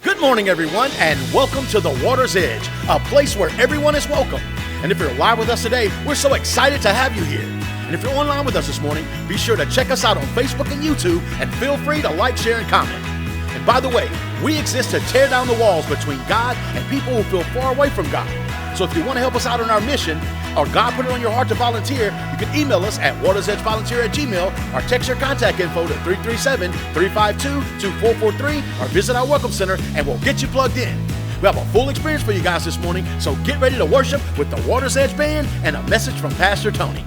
Good morning, everyone, and welcome to The Water's Edge, a place where everyone is welcome. And if you're live with us today, we're so excited to have you here. And if you're online with us this morning, be sure to check us out on Facebook and YouTube, and feel free to like, share, and comment. And by the way, we exist to tear down the walls between God and people who feel far away from God. So if you want to help us out in our mission, or God put it on your heart to volunteer, you can email us at watersedgevolunteer@gmail.com, or text your contact info to 337-352-2443, or visit our Welcome Center and we'll get you plugged in. We have a full experience for you guys this morning, so get ready to worship with the Water's Edge Band and a message from Pastor Tony.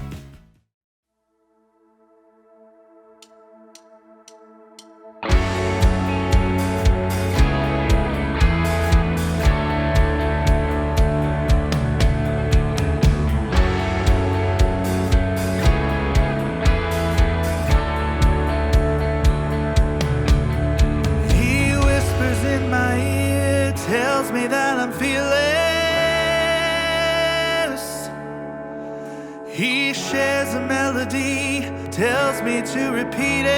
He shares a melody, tells me to repeat it,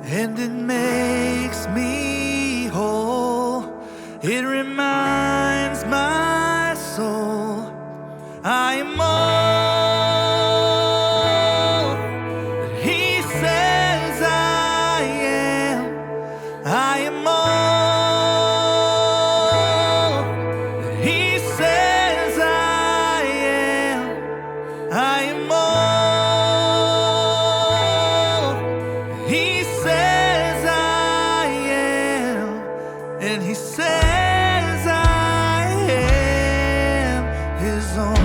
and it makes me whole. It reminds my soul I am all that he says I am. I am all that he says. I am all he says I am, and he says I am his own.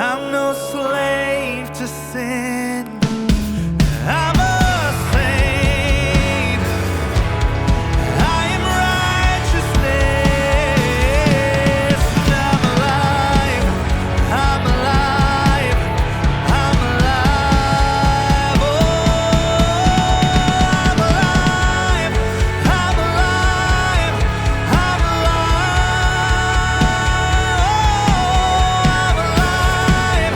I'm no slave to sin. I'm a saint. I am righteousness. I'm alive. I'm alive. I'm alive. Oh, I'm alive. I'm alive. I'm alive. Oh, I'm alive.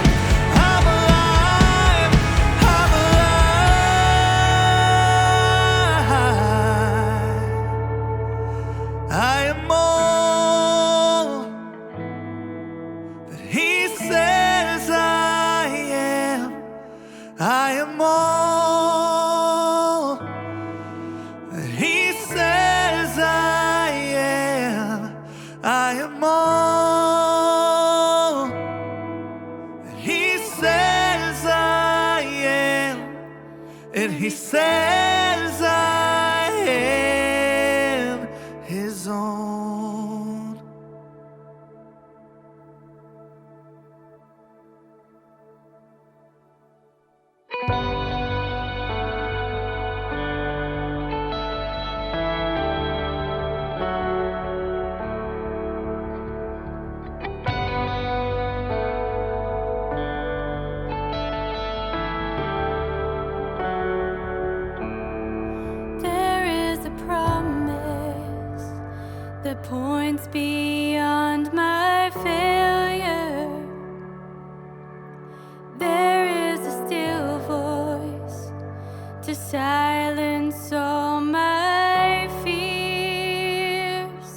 and he says I am his own. There is a promise that points beyond my failure. There is a still voice to silence all my fears.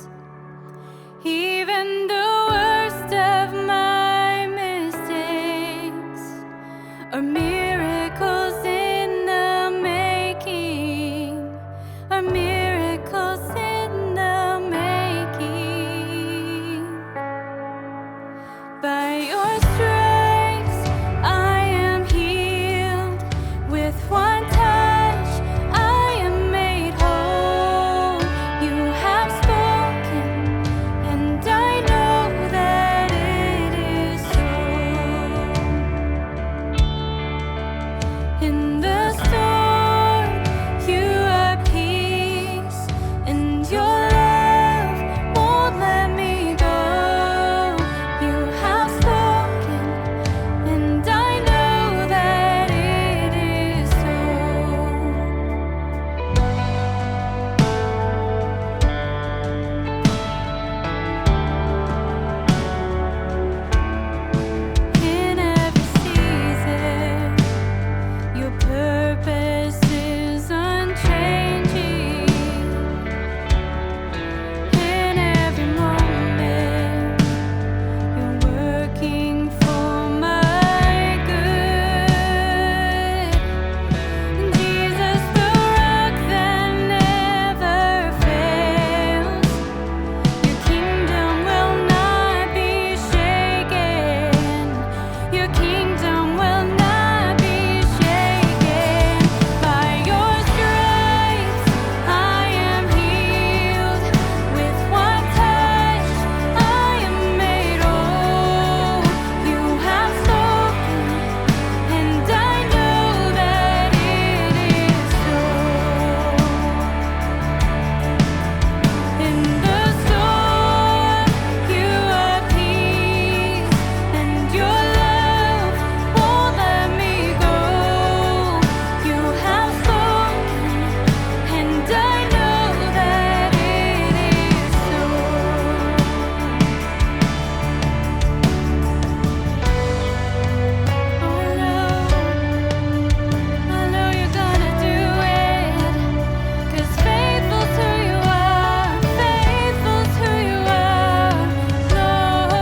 Even the worst of my mistakes are miracles in the making, are miracles in the making. By your stripes I am healed. With one touch I am made whole. You have spoken, and I know that it is so. In the storm, you are peace, and your love won't let me go. You have spoken, and I know that it is so. In every season, your purpose is unchanging. In every moment, you're working for my good. Jesus, the rock that never fails. Your kingdom will not be shaken. Your kingdom will not be shaken. By your stripes I am healed. With one touch I am made whole. You have spoken, and I know that it is so. In the storm, you are peace, and your love won't let me go. You have spoken, and I know that it is so. I know you're gonna do it. 'Cause faithful's who you are, faithful's who you are, Lord.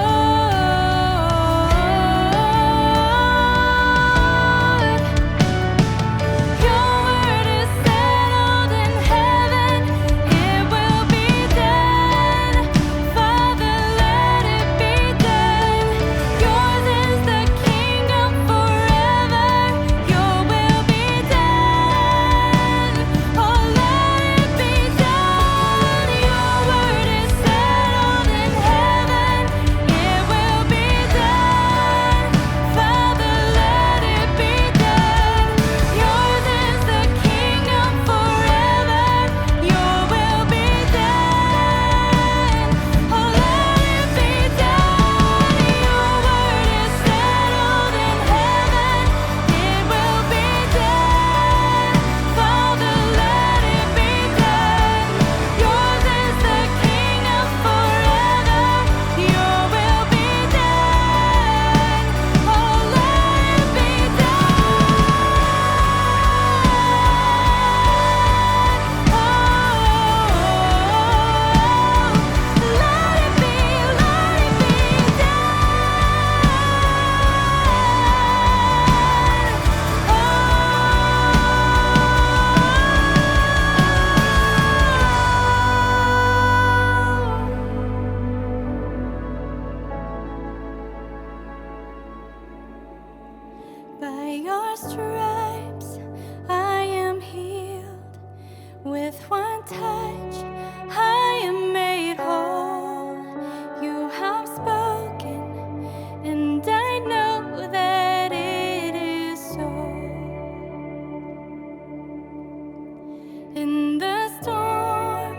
Your word is settled in heaven, it will be done. Father, let it be done. Yours is the kingdom forever, your will be done. Oh, let it be done. Your word is settled in heaven, it will be done. Father, let it be done. Yours is the kingdom forever, your will be done. Oh, let it be done. Your word is settled in heaven, it will be done. Father, let it be done. Yours is the kingdom forever, your will be done. Oh, let it be done. Oh, let it be done. By your stripes I With one touch, I am made whole. You have spoken, and I know that it is so. In the storm,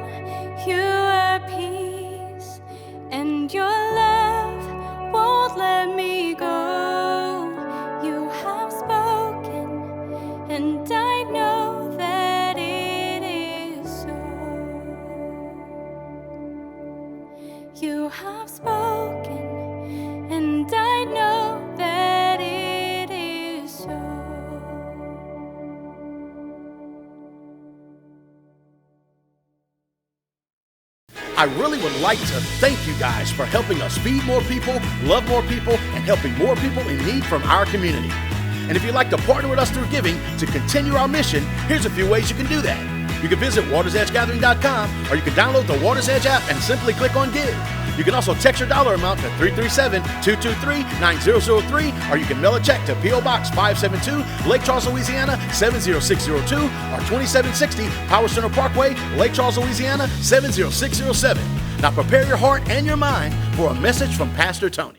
you are peace, and your love won't let me go. You have spoken, and I know that it is so. You have spoken, and I know that it is so. I really would like to thank you guys for helping us feed more people, love more people, and helping more people in need from our community. And if you'd like to partner with us through giving to continue our mission, here's a few ways you can do that. You can visit watersedgegathering.com, or you can download the Waters Edge app and simply click on Give. You can also text your dollar amount to 337-223-9003, or you can mail a check to P.O. Box 572, Lake Charles, Louisiana 70602, or 2760 Power Center Parkway, Lake Charles, Louisiana 70607. Now prepare your heart and your mind for a message from Pastor Tony.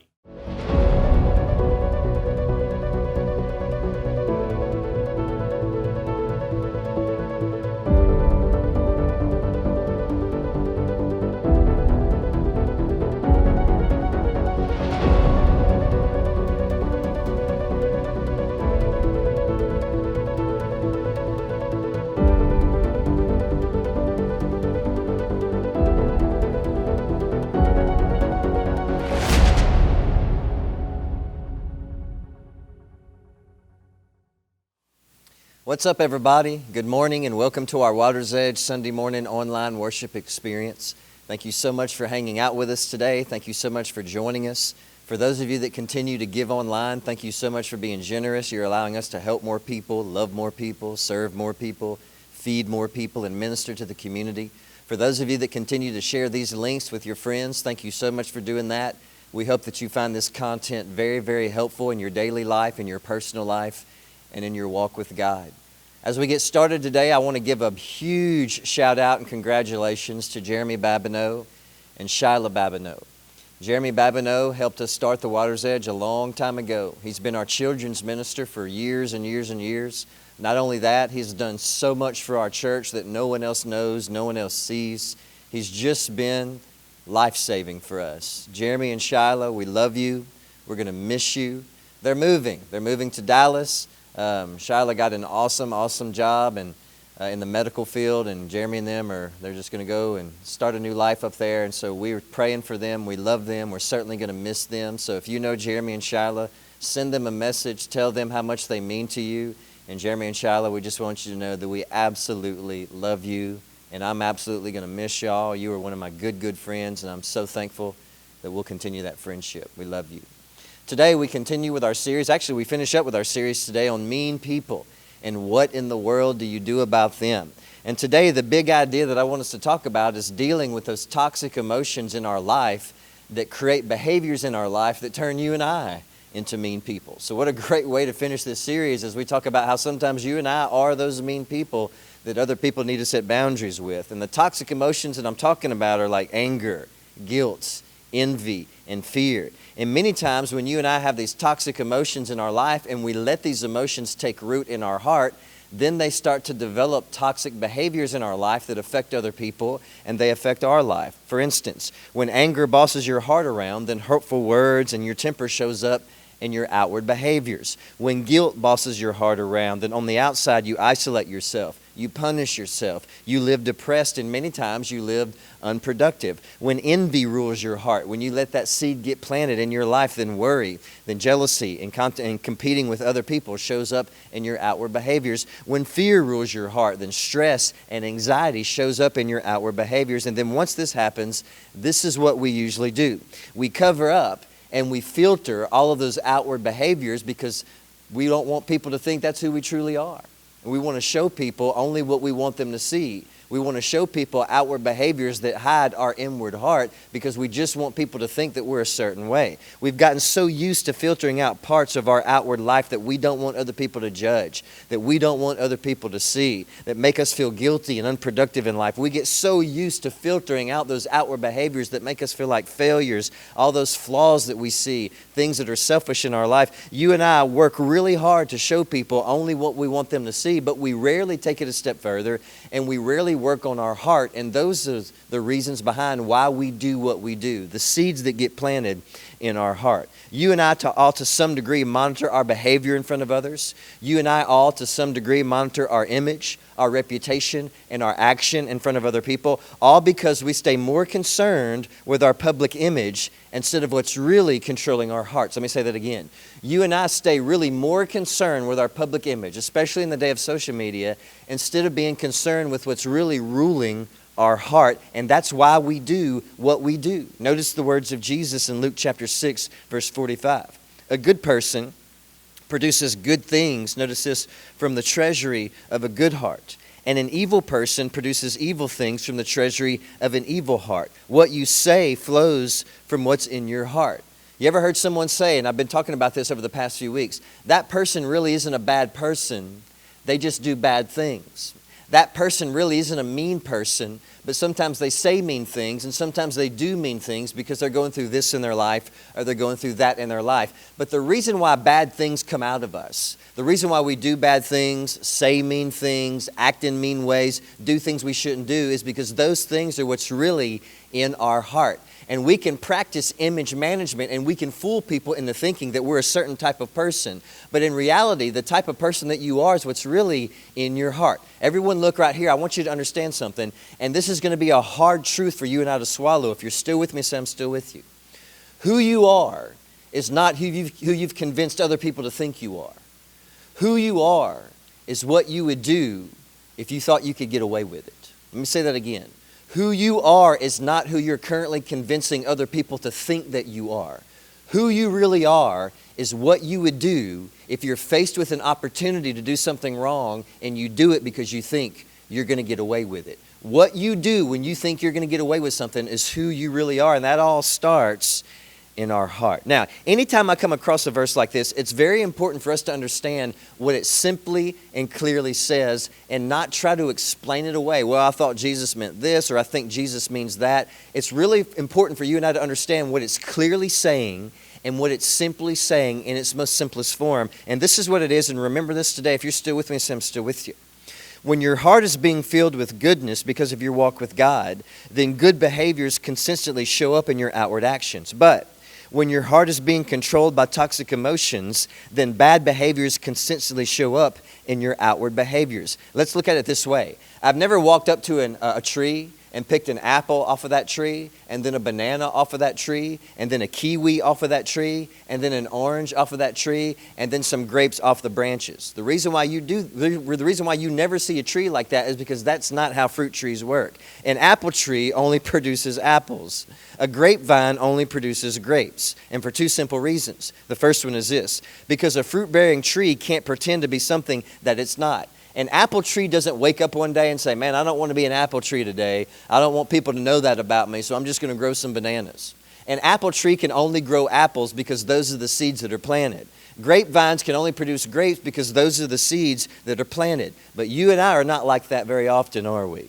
What's up, everybody? Good morning and welcome to our Waters Edge Sunday morning online worship experience. Thank you so much for hanging out with us today. Thank you so much for joining us. For those of you that continue to give online, thank you so much for being generous. You're allowing us to help more people, love more people, serve more people, feed more people, and minister to the community. For those of you that continue to share these links with your friends, thank you so much for doing that. We hope that you find this content very, very helpful in your daily life, in your personal life, and in your walk with God. As we get started today, I want to give a huge shout out and congratulations to Jeremy Babineau and Shyla Babineau. Jeremy Babineau helped us start the Waters Edge a long time ago. He's been our children's minister for years and years and years. Not only that, he's done so much for our church that no one else knows, no one else sees. He's just been life-saving for us. Jeremy and Shyla, we love you. We're going to miss you. They're moving to Dallas. Shyla got an awesome job and in the medical field, and Jeremy and them they're just going to go and start a new life up there. And so we're praying for them. We love them. We're certainly going to miss them. So if you know Jeremy and Shyla, send them a message. Tell them how much they mean to you. And Jeremy and Shyla, we just want you to know that we absolutely love you, and I'm absolutely going to miss y'all. You are one of my good friends, and I'm so thankful that we'll continue that friendship. We love you. Today we continue with our series. Actually, we finish up with our series today on mean people and what in the world do you do about them. And today the big idea that I want us to talk about is dealing with those toxic emotions in our life that create behaviors in our life that turn you and I into mean people. So what a great way to finish this series as we talk about how sometimes you and I are those mean people that other people need to set boundaries with. And the toxic emotions that I'm talking about are like anger, guilt, envy, and fear. And many times when you and I have these toxic emotions in our life and we let these emotions take root in our heart, then they start to develop toxic behaviors in our life that affect other people and they affect our life. For instance, when anger bosses your heart around, then hurtful words and your temper shows up in your outward behaviors. When guilt bosses your heart around, then on the outside you isolate yourself. You punish yourself. You live depressed, and many times you live unproductive. When envy rules your heart, when you let that seed get planted in your life, then worry, then jealousy and competing with other people shows up in your outward behaviors. When fear rules your heart, then stress and anxiety shows up in your outward behaviors. And then once this happens, this is what we usually do. We cover up and we filter all of those outward behaviors because we don't want people to think that's who we truly are. We want to show people only what we want them to see. We want to show people outward behaviors that hide our inward heart because we just want people to think that we're a certain way. We've gotten so used to filtering out parts of our outward life that we don't want other people to judge, that we don't want other people to see, that make us feel guilty and unproductive in life. We get so used to filtering out those outward behaviors that make us feel like failures, all those flaws that we see, things that are selfish in our life. You and I work really hard to show people only what we want them to see, but we rarely take it a step further, and we rarely work on our heart, and those are the reasons behind why we do what we do, the seeds that get planted in our heart. You and I all to some degree monitor our behavior in front of others. You and I all to some degree monitor our image, our reputation, and our action in front of other people, all because we stay more concerned with our public image instead of what's really controlling our hearts. Let me say that again. You and I stay really more concerned with our public image, especially in the day of social media, instead of being concerned with what's really ruling our heart, and that's why we do what we do. Notice the words of Jesus in Luke chapter 6, verse 45. A good person produces good things, notice this, from the treasury of a good heart. And an evil person produces evil things from the treasury of an evil heart. What you say flows from what's in your heart. You ever heard someone say, and I've been talking about this over the past few weeks, that person really isn't a bad person, they just do bad things. That person really isn't a mean person, but sometimes they say mean things, and sometimes they do mean things because they're going through this in their life or they're going through that in their life. But the reason why bad things come out of us, the reason why we do bad things, say mean things, act in mean ways, do things we shouldn't do is because those things are what's really in our heart. And we can practice image management and we can fool people into thinking that we're a certain type of person. But in reality, the type of person that you are is what's really in your heart. Everyone look right here. I want you to understand something. And this is going to be a hard truth for you and I to swallow. If you're still with me, say I'm still with you. Who you are is not who you've convinced other people to think you are. Who you are is what you would do if you thought you could get away with it. Let me say that again. Who you are is not who you're currently convincing other people to think that you are. Who you really are is what you would do if you're faced with an opportunity to do something wrong and you do it because you think you're going to get away with it. What you do when you think you're going to get away with something is who you really are, and that all starts in our heart. Now, anytime I come across a verse like this, it's very important for us to understand what it simply and clearly says and not try to explain it away. Well, I thought Jesus meant this, or I think Jesus means that. It's really important for you and I to understand what it's clearly saying and what it's simply saying in its most simplest form. And this is what it is, and remember this today. If you're still with me, say I'm still with you. When your heart is being filled with goodness because of your walk with God, then good behaviors consistently show up in your outward actions. But when your heart is being controlled by toxic emotions, then bad behaviors consistently show up in your outward behaviors. Let's look at it this way. I've never walked up to a tree and picked an apple off of that tree, and then a banana off of that tree, and then a kiwi off of that tree, and then an orange off of that tree, and then some grapes off the branches. The reason why you never see a tree like that is because that's not how fruit trees work. An apple tree only produces apples. A grapevine only produces grapes, and for two simple reasons. The first one is this: because a fruit-bearing tree can't pretend to be something that it's not. An apple tree doesn't wake up one day and say, man, I don't want to be an apple tree today. I don't want people to know that about me, so I'm just going to grow some bananas. An apple tree can only grow apples because those are the seeds that are planted. Grapevines can only produce grapes because those are the seeds that are planted. But you and I are not like that very often, are we?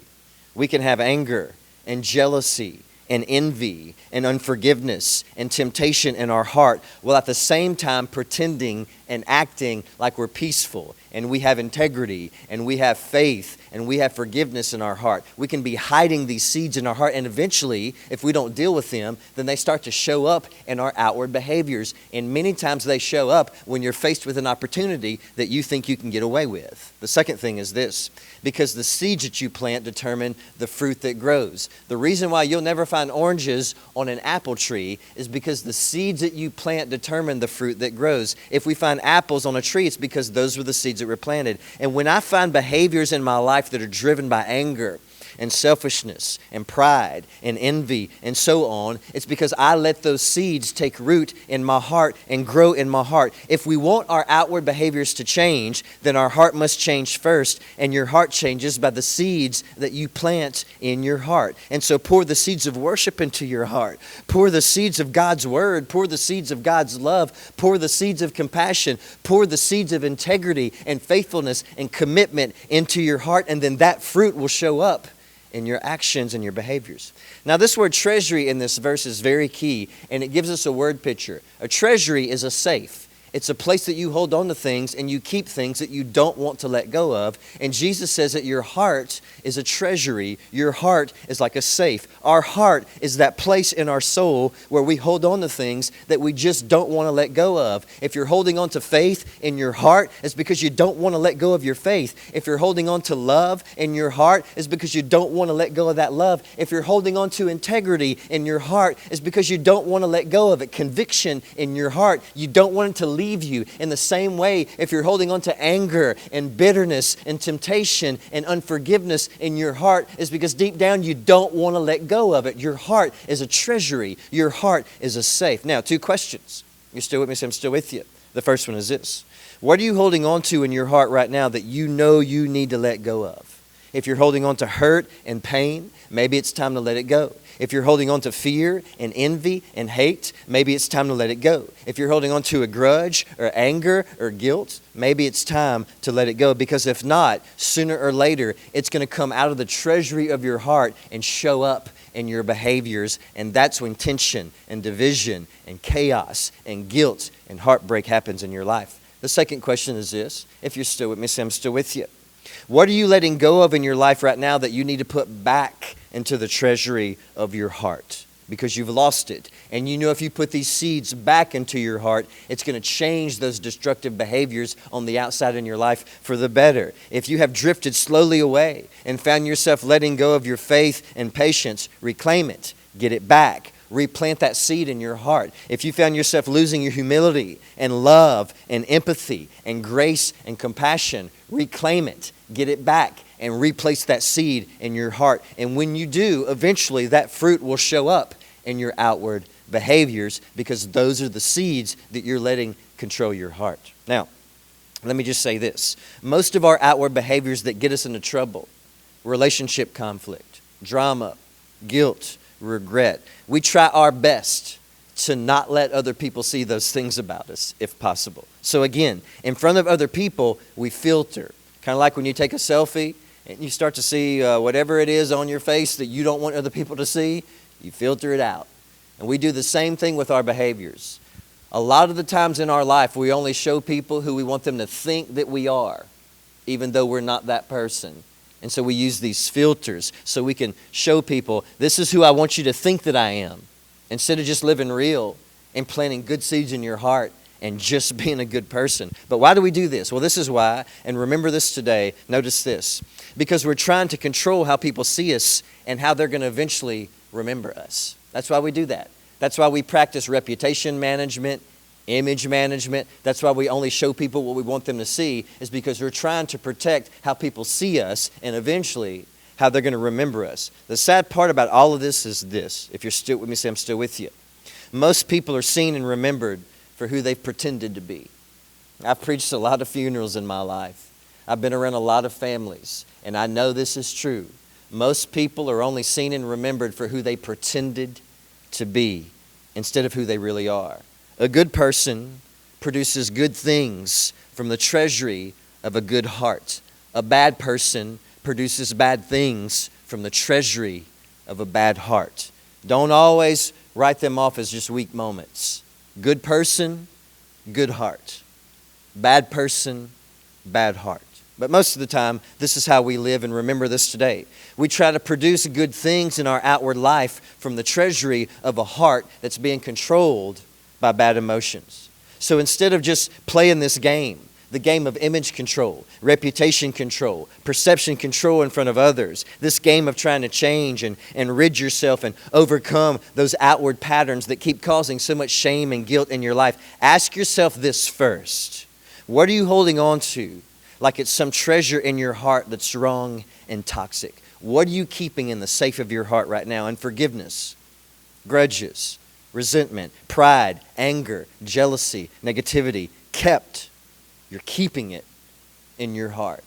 We can have anger and jealousy and envy and unforgiveness and temptation in our heart, while at the same time pretending and acting like we're peaceful and we have integrity and we have faith and we have forgiveness in our heart. We can be hiding these seeds in our heart, and eventually, if we don't deal with them, then they start to show up in our outward behaviors. And many times they show up when you're faced with an opportunity that you think you can get away with. The second thing is this: because the seeds that you plant determine the fruit that grows. The reason why you'll never find oranges on an apple tree is because the seeds that you plant determine the fruit that grows. If we find apples on a tree, it's because those were the seeds that were planted. And when I find behaviors in my life that are driven by anger, and selfishness and pride and envy and so on, it's because I let those seeds take root in my heart and grow in my heart. If we want our outward behaviors to change, then our heart must change first, and your heart changes by the seeds that you plant in your heart. And so pour the seeds of worship into your heart. Pour the seeds of God's word. Pour the seeds of God's love. Pour the seeds of compassion. Pour the seeds of integrity and faithfulness and commitment into your heart, and then that fruit will show up in your actions and your behaviors. Now, this word treasury in this verse is very key, and it gives us a word picture. A treasury is a safe. It's a place that you hold on to things and you keep things that you don't want to let go of. And Jesus says that your heart is a treasury. Your heart is like a safe. Our heart is that place in our soul where we hold on to things that we just don't want to let go of. If you're holding on to faith in your heart, it's because you don't want to let go of your faith. If you're holding on to love in your heart, it's because you don't want to let go of that love. If you're holding on to integrity in your heart, it's because you don't want to let go of it. Conviction in your heart, you don't want it to leave you. In the same way, if you're holding on to anger and bitterness and temptation and unforgiveness in your heart, is because deep down you don't want to let go of it. Your heart is a treasury. Your heart is a safe. Now, 2 questions. You're still with me, so I'm still with you. The first one is this. What are you holding on to in your heart right now that you know you need to let go of? If you're holding on to hurt and pain, maybe it's time to let it go. If you're holding on to fear and envy and hate, maybe it's time to let it go. If you're holding on to a grudge or anger or guilt, maybe it's time to let it go. Because if not, sooner or later, it's going to come out of the treasury of your heart and show up in your behaviors. And that's when tension and division and chaos and guilt and heartbreak happens in your life. The second question is this. If you're still with me, say I'm still with you. What are you letting go of in your life right now that you need to put back into the treasury of your heart? Because you've lost it. And you know if you put these seeds back into your heart, it's going to change those destructive behaviors on the outside in your life for the better. If you have drifted slowly away and found yourself letting go of your faith and patience, reclaim it, get it back. Replant that seed in your heart. If you found yourself losing your humility and love and empathy and grace and compassion, reclaim it, get it back, and replace that seed in your heart. And when you do, eventually that fruit will show up in your outward behaviors, because those are the seeds that you're letting control your heart. Now, let me just say this. Most of our outward behaviors that get us into trouble, relationship conflict, drama, guilt, regret, we try our best to not let other people see those things about us, if possible. So again, in front of other people, we filter. Kind of like when you take a selfie and you start to see whatever it is on your face that you don't want other people to see, you filter it out. And we do the same thing with our behaviors. A lot of the times in our life, we only show people who we want them to think that we are, even though we're not that person. And so we use these filters so we can show people, this is who I want you to think that I am. Instead of just living real and planting good seeds in your heart and just being a good person. But why do we do this? Well, this is why, and remember this today, notice this. Because we're trying to control how people see us and how they're going to eventually remember us. That's why we do that. That's why we practice reputation management, image management. That's why we only show people what we want them to see, is because we're trying to protect how people see us and eventually how they're going to remember us. The sad part about all of this is this. If you're still with me, say I'm still with you. Most people are seen and remembered for who they've pretended to be. I've preached a lot of funerals in my life. I've been around a lot of families, and I know this is true. Most people are only seen and remembered for who they pretended to be instead of who they really are. A good person produces good things from the treasury of a good heart. A bad person produces bad things from the treasury of a bad heart. Don't always write them off as just weak moments. Good person, good heart. Bad person, bad heart. But most of the time, this is how we live, and remember this today. We try to produce good things in our outward life from the treasury of a heart that's being controlled by bad emotions. So instead of just playing this game, the game of image control, reputation control, perception control in front of others, this game of trying to change and rid yourself and overcome those outward patterns that keep causing so much shame and guilt in your life, ask yourself this first. What are you holding on to like it's some treasure in your heart that's wrong and toxic? What are you keeping in the safe of your heart right now? Unforgiveness, grudges, resentment, pride, anger, jealousy, negativity, kept. You're keeping it in your heart.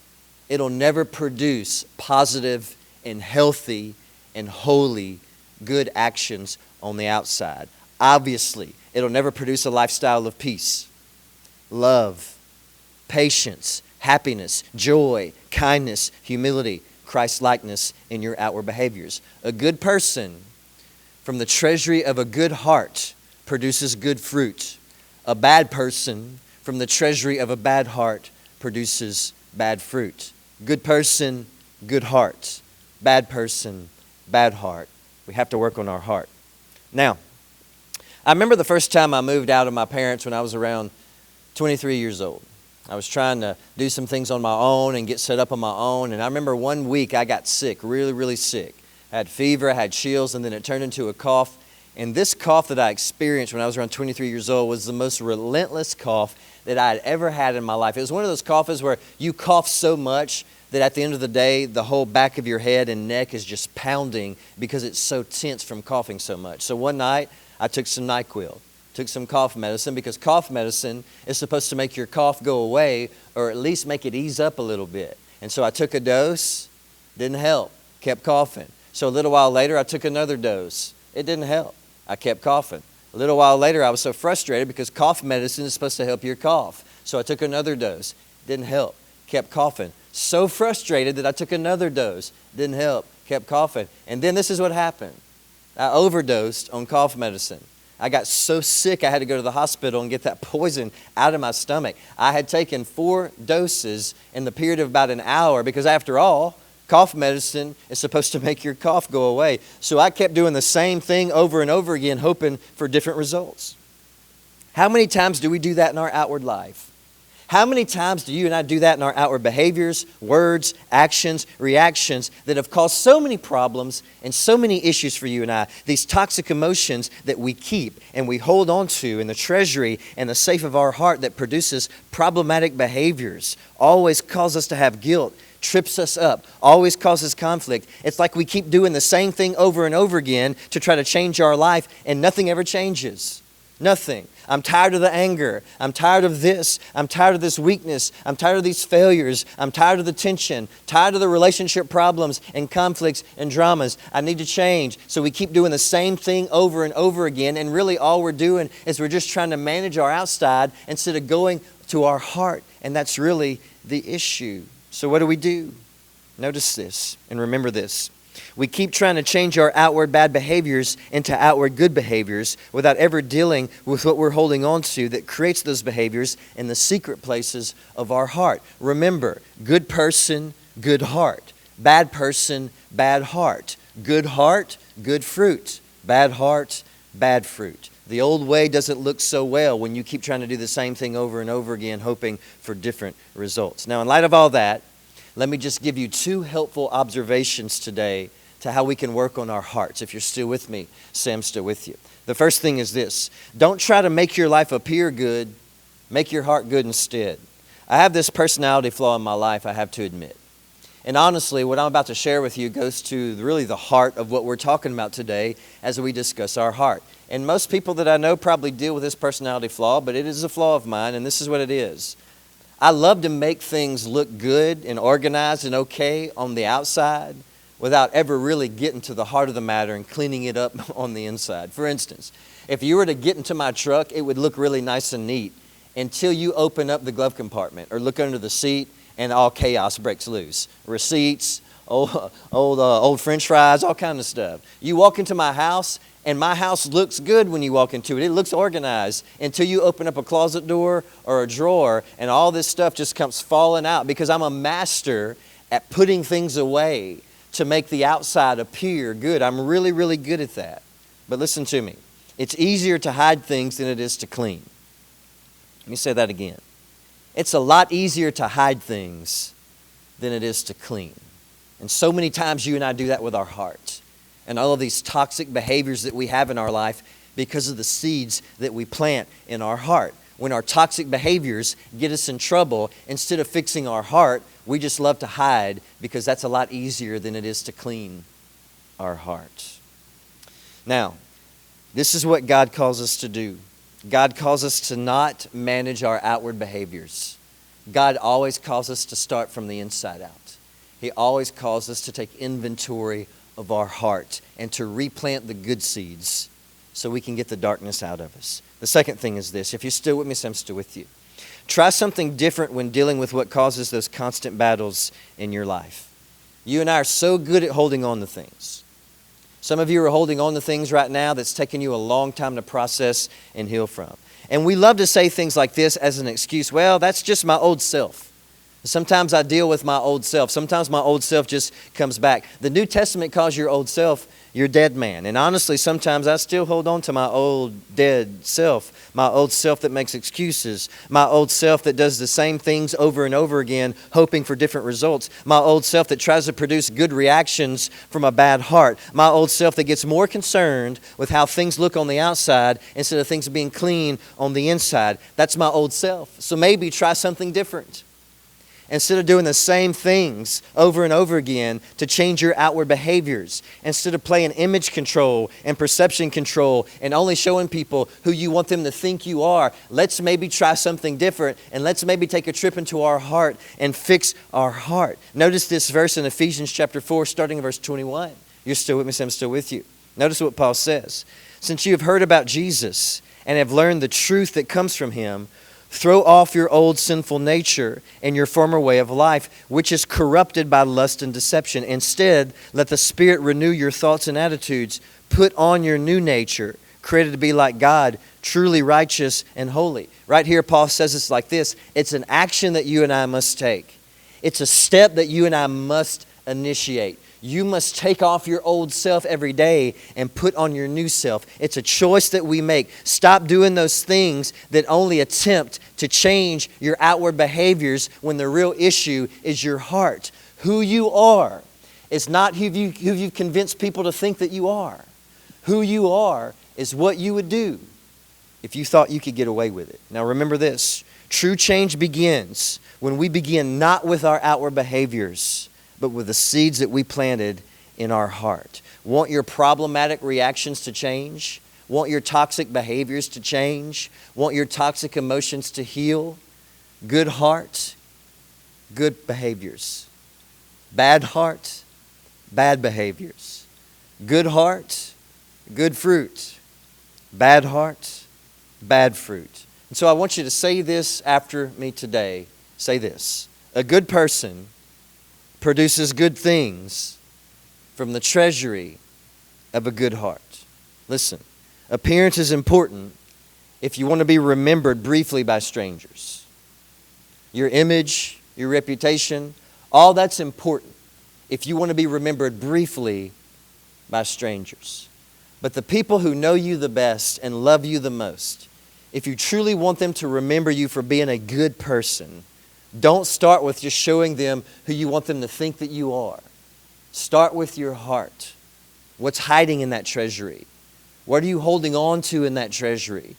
It'll never produce positive and healthy and holy good actions on the outside. Obviously, it'll never produce a lifestyle of peace, love, patience, happiness, joy, kindness, humility, Christ-likeness in your outward behaviors. A good person from the treasury of a good heart produces good fruit. A bad person from the treasury of a bad heart produces bad fruit. Good person, good heart. Bad person, bad heart. We have to work on our heart. Now, I remember the first time I moved out of my parents when I was around 23 years old. I was trying to do some things on my own and get set up on my own. And I remember one week I got sick, really, really sick. I had fever, I had chills, and then it turned into a cough. And this cough that I experienced when I was around 23 years old was the most relentless cough that I had ever had in my life. It was one of those coughs where you cough so much that at the end of the day, the whole back of your head and neck is just pounding because it's so tense from coughing so much. So one night, I took some NyQuil, took some cough medicine, because cough medicine is supposed to make your cough go away or at least make it ease up a little bit. And so I took a dose, didn't help, kept coughing. So a little while later, I took another dose. It didn't help. I kept coughing. A little while later, I was so frustrated because cough medicine is supposed to help your cough. So I took another dose. Didn't help. Kept coughing. So frustrated that I took another dose. Didn't help. Kept coughing. And then this is what happened. I overdosed on cough medicine. I got so sick I had to go to the hospital and get that poison out of my stomach. I had taken 4 doses in the period of about an hour because after all, cough medicine is supposed to make your cough go away. So I kept doing the same thing over and over again, hoping for different results. How many times do we do that in our outward life? How many times do you and I do that in our outward behaviors, words, actions, reactions that have caused so many problems and so many issues for you and I? These toxic emotions that we keep and we hold on to in the treasury and the safe of our heart that produces problematic behaviors, always cause us to have guilt, trips us up, always causes conflict. It's like we keep doing the same thing over and over again to try to change our life, and nothing ever changes. Nothing. I'm tired of the anger. I'm tired of this. I'm tired of this weakness. I'm tired of these failures. I'm tired of the tension. Tired of the relationship problems and conflicts and dramas. I need to change. So we keep doing the same thing over and over again, and really all we're doing is we're just trying to manage our outside instead of going to our heart, and that's really the issue. So what do? Notice this and remember this. We keep trying to change our outward bad behaviors into outward good behaviors without ever dealing with what we're holding on to that creates those behaviors in the secret places of our heart. Remember, good person, good heart. Bad person, bad heart. Good heart, good fruit. Bad heart, bad fruit. The old way doesn't look so well when you keep trying to do the same thing over and over again, hoping for different results. Now, in light of all that, let me just give you 2 helpful observations today to how we can work on our hearts. If you're still with me, say I'm still with you. The first thing is this. Don't try to make your life appear good. Make your heart good instead. I have this personality flaw in my life, I have to admit. And honestly, what I'm about to share with you goes to really the heart of what we're talking about today as we discuss our heart. And most people that I know probably deal with this personality flaw, but it is a flaw of mine, and this is what it is. I love to make things look good and organized and okay on the outside without ever really getting to the heart of the matter and cleaning it up on the inside. For instance, if you were to get into my truck, it would look really nice and neat until you open up the glove compartment or look under the seat and all chaos breaks loose. Receipts, old French fries, all kind of stuff. You walk into my house, and my house looks good when you walk into it. It looks organized until you open up a closet door or a drawer, and all this stuff just comes falling out because I'm a master at putting things away to make the outside appear good. I'm really, really good at that. But listen to me. It's easier to hide things than it is to clean. Let me say that again. It's a lot easier to hide things than it is to clean. And so many times you and I do that with our hearts and all of these toxic behaviors that we have in our life because of the seeds that we plant in our heart. when our toxic behaviors get us in trouble, instead of fixing our heart, we just love to hide because that's a lot easier than it is to clean our heart. Now, this is what God calls us to do. God calls us to not manage our outward behaviors. God always calls us to start from the inside out. He always calls us to take inventory of our heart and to replant the good seeds so we can get the darkness out of us. The second thing is this. If you're still with me, so I'm still with you. Try something different when dealing with what causes those constant battles in your life. You and I are so good at holding on to things. Some of you are holding on to things right now that's taken you a long time to process and heal from. And we love to say things like this as an excuse. Well, that's just my old self. Sometimes I deal with my old self. Sometimes my old self just comes back. The New Testament calls your old self your dead man. And honestly, sometimes I still hold on to my old dead self, my old self that makes excuses, my old self that does the same things over and over again, hoping for different results, my old self that tries to produce good reactions from a bad heart, my old self that gets more concerned with how things look on the outside instead of things being clean on the inside. That's my old self. So maybe try something different. Instead of doing the same things over and over again to change your outward behaviors, instead of playing image control and perception control and only showing people who you want them to think you are, let's maybe try something different, and let's maybe take a trip into our heart and fix our heart. Notice this verse in Ephesians chapter 4, starting in verse 21. You're still with me, so I'm still with you. Notice what Paul says. Since you have heard about Jesus and have learned the truth that comes from him, throw off your old sinful nature and your former way of life, which is corrupted by lust and deception. Instead, let the Spirit renew your thoughts and attitudes. Put on your new nature, created to be like God, truly righteous and holy. Right here, Paul says it's like this. It's an action that you and I must take. It's a step that you and I must initiate. You must take off your old self every day and put on your new self. It's a choice that we make. Stop doing those things that only attempt to change your outward behaviors when the real issue is your heart. Who you are is not who you've convinced people to think that you are. Who you are is what you would do if you thought you could get away with it. Now remember this. True change begins when we begin not with our outward behaviors, but with the seeds that we planted in our heart. Want your problematic reactions to change? Want your toxic behaviors to change? Want your toxic emotions to heal? Good heart, good behaviors. Bad heart, bad behaviors. Good heart, good fruit. Bad heart, bad fruit. And so I want you to say this after me today. Say this. A good person produces good things from the treasury of a good heart. Listen, appearance is important if you want to be remembered briefly by strangers. Your image, your reputation, all that's important if you want to be remembered briefly by strangers. But the people who know you the best and love you the most, if you truly want them to remember you for being a good person, don't start with just showing them who you want them to think that you are. Start with your heart. What's hiding in that treasury? What are you holding on to in that treasury?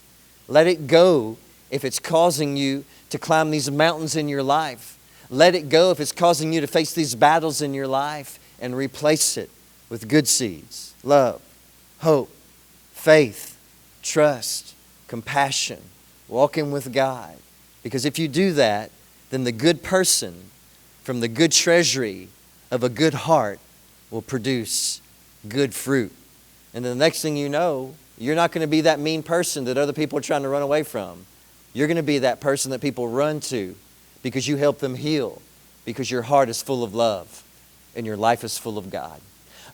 Let it go if it's causing you to climb these mountains in your life. Let it go if it's causing you to face these battles in your life, and replace it with good seeds. Love, hope, faith, trust, compassion, walking with God. Because if you do that, then the good person from the good treasury of a good heart will produce good fruit. And the next thing you know, you're not going to be that mean person that other people are trying to run away from. You're going to be that person that people run to because you help them heal, because your heart is full of love and your life is full of God.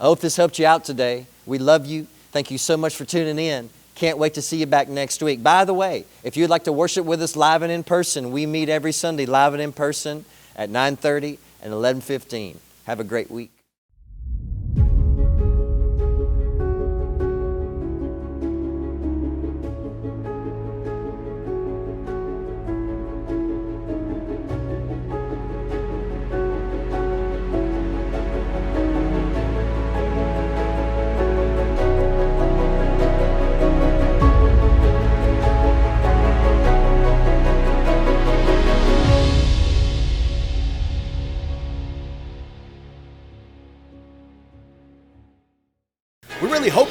I hope this helped you out today. We love you. Thank you so much for tuning in. Can't wait to see you back next week. By the way, if you'd like to worship with us live and in person, we meet every Sunday live and in person at 9:30 and 11:15. Have a great week.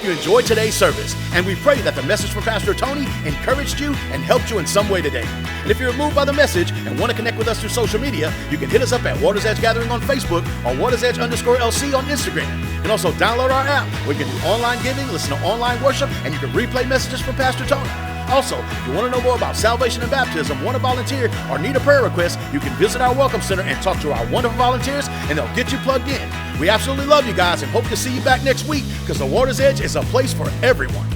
you enjoyed today's service, and we pray that the message from Pastor Tony encouraged you and helped you in some way today. And if you're moved by the message and want to connect with us through social media, you can hit us up at Waters Edge Gathering on Facebook or WatersEdge_LC on Instagram. You can also download our app where you can do online giving, listen to online worship, and you can replay messages from Pastor Tony. Also, if you want to know more about salvation and baptism, want to volunteer, or need a prayer request, you can visit our Welcome Center and talk to our wonderful volunteers, and they'll get you plugged in. We absolutely love you guys and hope to see you back next week, because the Water's Edge is a place for everyone.